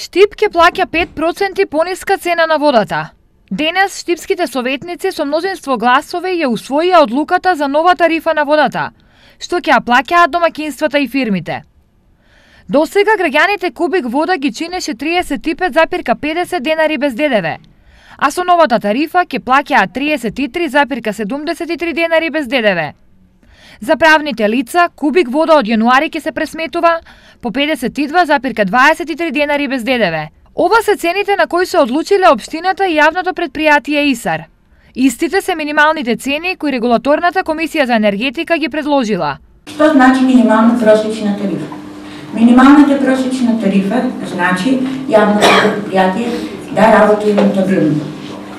Штип ќе плаќа 5% пониска цена на водата. Денес штипските советници со мнозинство гласови ја усвоија одлуката за нова тарифа на водата, што ќе ја плаќаат домаќинствата и фирмите. Досега граѓаните кубик вода ги чинеше 35,50 денари без ДДВ, а со новата тарифа ќе плаќаат 33,73 денари без ДДВ. За правните лица, кубик вода од јануари ќе се пресметува по 52,23 денари без ДДВ. Ова се цените на кои се одлучиле општината и јавното предпријатие ИСАР. Истите се минималните цени кои регулаторната комисија за енергетика ги предложила. Што значи минимална просечна тарифа? Минималната просечна тарифа значи јавното предпријатие да работи рентабилно.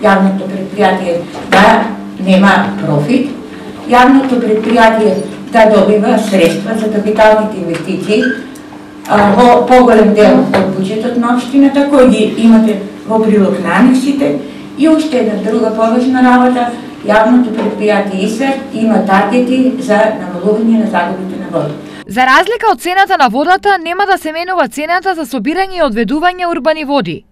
Јавното предпријатие да нема профит, јавното предпријатие да добива средства за капиталните инвестиции, во поголем дел од буџетот на општината, кој ги имате во прилог на анексите, и уште една друга поважна работа, јавното предпријатие ИСАР има таргети за намалување на загубите на вода. За разлика од цената на водата, нема да се менува цената за собирање и одведување урбани води.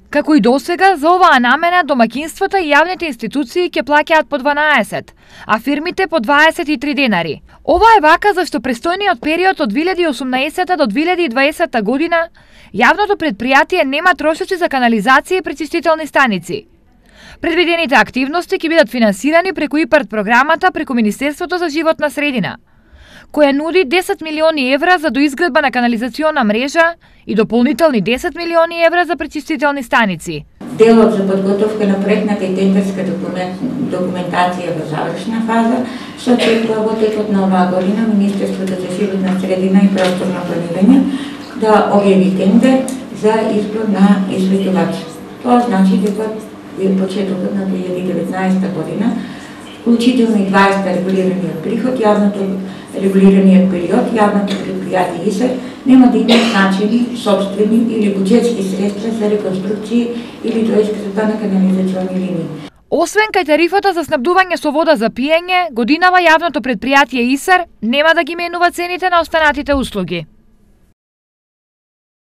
Како и досега, за оваа намена домаќинствата и јавните институции ќе плаќаат по 12, а фирмите по 23 денари. Ова е вака зашто престојниот период од 2018 до 2020 година јавното предпријатие нема трошоци за канализација и пречистителни станици. Предвидените активности ќе бидат финансирани преку ИПАРД програмата преку Министерството за животна средина, која нуди 10 милиони евра за доизградба на канализациона мрежа и дополнителни 10 милиони евра за пречистителни станици. Делот за подготовка на проектната и тендерска документација во завршна фаза се очекува во текот на оваа година Министерството за животна средина и просторно планирање да објави тендер за избор на изведувач. Тоа значи дека почетокот на 2019 година, вклучително и 20 регулираниот приход, јавното регулираниот период, јавното предпријатие ИСАР нема да има значени собствени или буџетски средства за реконструкција или доизградба на канализациони линии. Освен кај тарифата за снабдување со вода за пиење, годинава јавното предпријатие ИСАР нема да ги менува цените на останатите услуги.